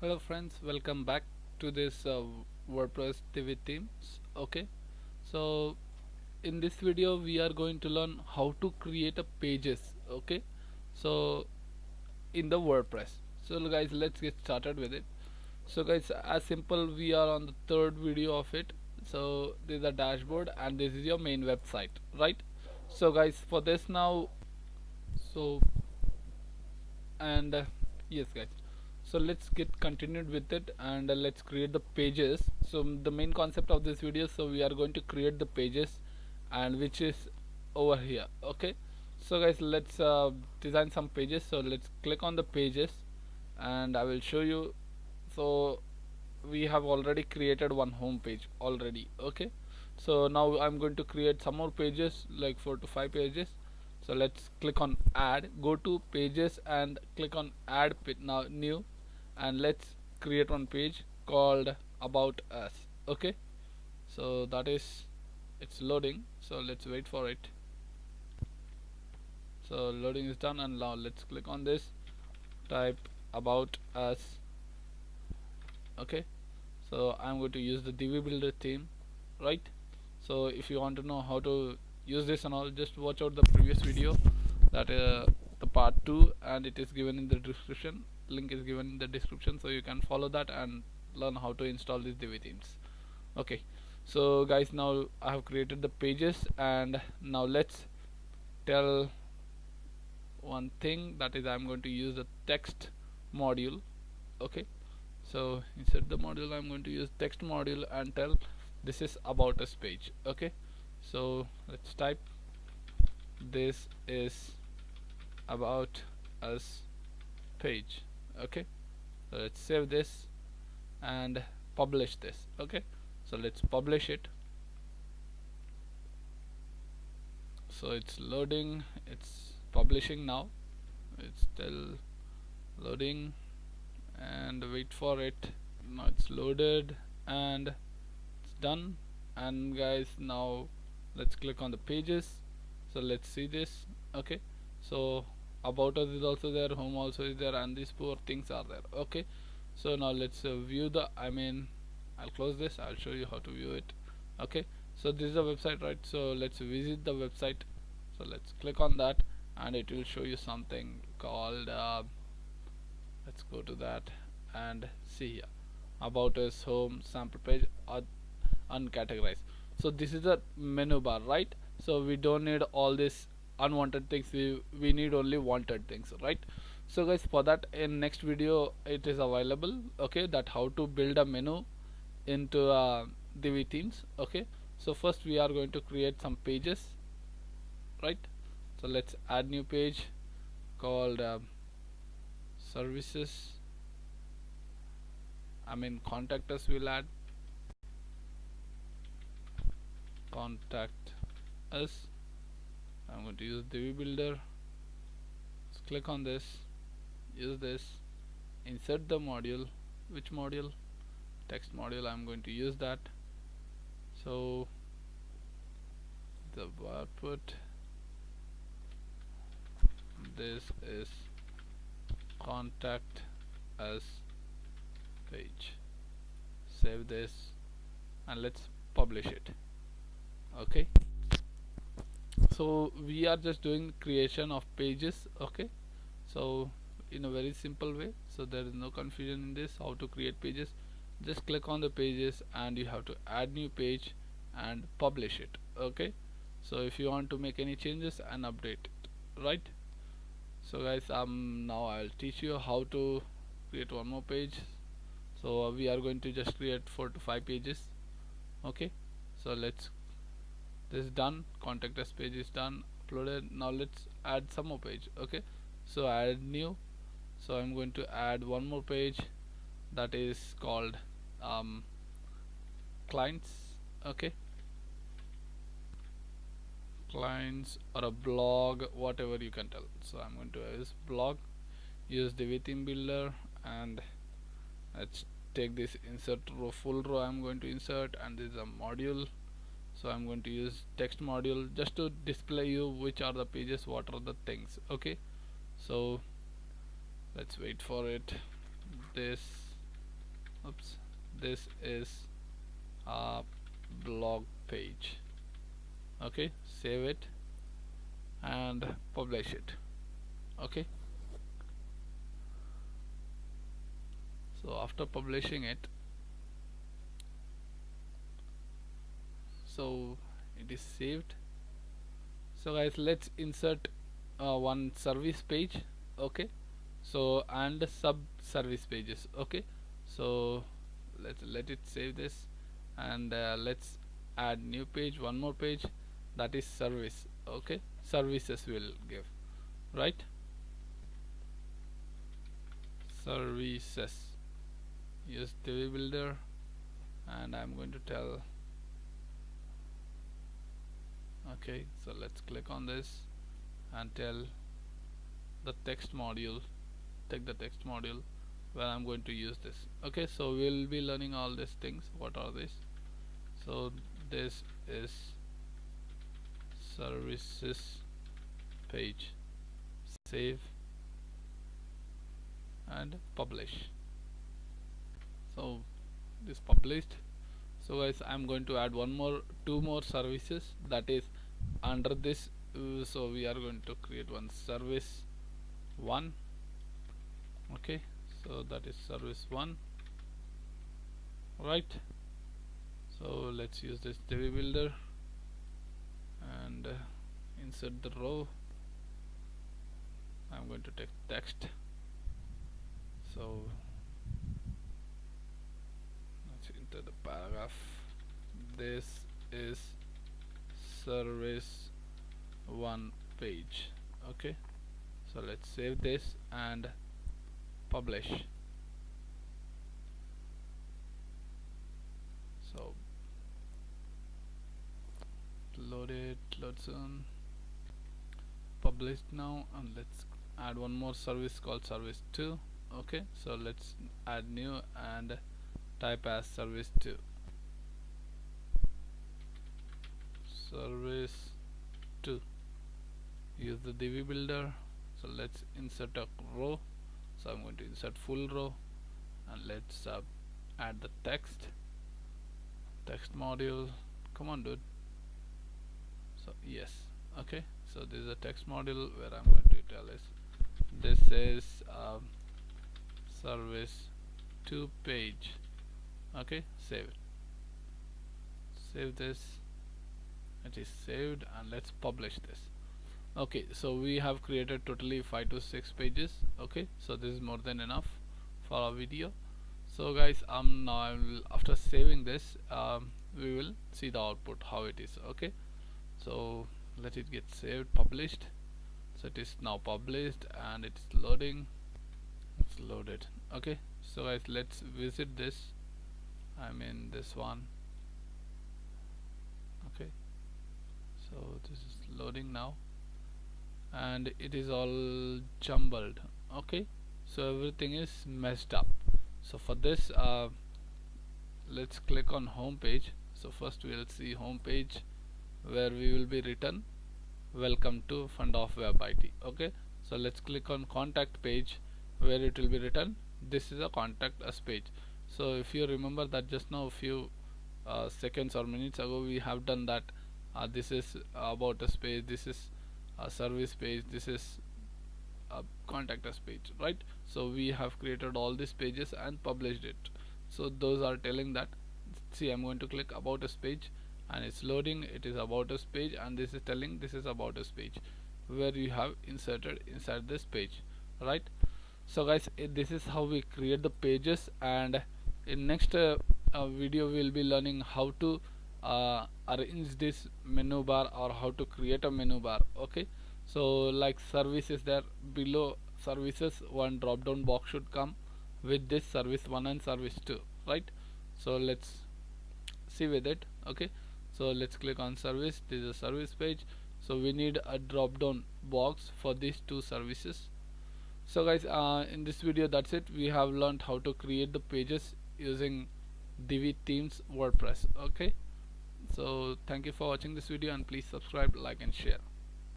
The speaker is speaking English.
Hello friends, welcome back to this WordPress Divi themes. Okay, so in this video we are going to learn how to create a pages. Okay, so in the WordPress. So guys, let's get started with it. So guys, as simple, we are on the third video of it. So this is the dashboard and this is your main website, right? So guys, for this now, so and yes guys, so let's get continued with it and let's create the pages. So the main concept of this video, so we are going to create the pages and which is over here. Okay, so guys, let's design some pages. So let's click on the pages and I will show you. So we have already created one home page already. Okay, so now I'm going to create some more pages, like 4 to 5 pages. So let's click on add, go to pages and click on add now new, and let's create one page called about us. Okay, so that is, it's loading, so let's wait for it. So loading is done and now let's click on this, type about us. Okay, so I'm going to use the Divi builder theme, right? So if you want to know how to use this and all, just watch out the previous video, that the part 2, and it is given in the description. Link is given in the description, so you can follow that and learn how to install these Divi themes. Okay, so guys, now I have created the pages and now let's tell one thing, that is I'm going to use the text module. Okay, so inside the module I'm going to use text module and tell this is about us page. Okay, so let's type this is about us page. Okay, so let's save this and publish this. Okay, so let's publish it. So it's loading, it's publishing now, it's still loading, and wait for it. Now it's loaded and it's done. And guys, now let's click on the pages. So let's see this. Okay, so about us is also there, home also is there, and these 4 things are there. Okay, so now let's view the, I'll close this, I'll show you how to view it. Okay, so this is the website, right? So let's visit the website. So let's click on that and it will show you something called let's go to that and see here, about us, home, sample page, uncategorized. So this is the menu bar, right? So we don't need all these unwanted things, we need only wanted things, right? So guys, for that in next video it is available. Okay, that how to build a menu into Divi themes. Okay, so first we are going to create some pages, right? So let's add new page called services, contact us, will add contact us. I'm going to use Divi builder. Let's click on this, use this, insert the module. Which module? Text module. I'm going to use that. So the output, this is contact us page. Save this and let's publish it. Okay, so we are just doing creation of pages. Okay, so in a very simple way, so there is no confusion in this how to create pages. Just click on the pages and you have to add new page and publish it. Okay, so if you want to make any changes and update it, right? So guys, now I'll teach you how to create one more page. So we are going to just create 4 to 5 pages. Okay, so let's, this is done, contact us page is done, uploaded. Now let's add some more page. Okay, so add new. So I'm going to add one more page that is called clients. Okay, clients or a blog, whatever you can tell. So I'm going to use blog, use Divi theme builder, and let's take this insert row, full row I'm going to insert, and this is a module. So I'm going to use text module just to display you which are the pages, what are the things. Okay, so let's wait for it. This oops, this is a blog page. Okay, save it and publish it. Okay, so after publishing it, so it is saved. So guys, let's insert one service page. Okay, so and sub service pages. Okay, so let's let it save this, and let's add new page, one more page, that is service. Okay, services will give, right? Services, use Divi builder, and I'm going to tell. Okay, so let's click on this and tell the text module, take the text module where I'm going to use this. Okay, so we'll be learning all these things. What are these? So this is services page, save and publish. So this published. So guys, I'm going to add two more services, that is under this. So we are going to create one service 1. Okay, so that is service 1, right? So let's use this Divi builder and insert the row. I'm going to take text. So let's enter the paragraph. This is service 1 page. Okay, so let's save this and publish. So load soon, published now, and let's add one more service called service 2. Okay, so let's add new and type as service 2, service 2. Use the Divi builder. So let's insert a row. So I'm going to insert full row, and let's add the text module. Come on, dude. So yes, okay, so this is a text module where I'm going to tell is this is service 2 page. Okay, save it, save this, it is saved, and let's publish this. Okay, so we have created totally 5 to 6 pages. Okay, so this is more than enough for our video. So guys, now after saving this, we will see the output how it is. Okay, so let it get saved, published. So it is now published and it's loading. It's loaded. Okay, so guys, let's visit this. I mean this one. Okay, so this is loading now, and it is all jumbled. Okay, so everything is messed up. So for this, let's click on home page. So first we'll see home page, where we will be written welcome to Fund of Web IT. Okay, so let's click on contact page, where it will be written this is a contact us page. So if you remember that just now a few seconds or minutes ago we have done that, this is about us page, this is a service page, this is a contact us page, right? So we have created all these pages and published it. So those are telling that, see, I'm going to click about us page and it's loading, it is about us page, and this is telling this is about us page, where you have inserted inside this page, right? So guys, this is how we create the pages, and in next video we will be learning how to arrange this menu bar, or how to create a menu bar. Okay, so like service is there, below services one drop down box should come with this service 1 and service 2, right? So let's see with it. Okay, so let's click on service, this is a service page, so we need a drop down box for these two services. So guys, in this video that's it. We have learned how to create the pages using Divi themes WordPress. Okay, so thank you for watching this video, and please subscribe, like and share.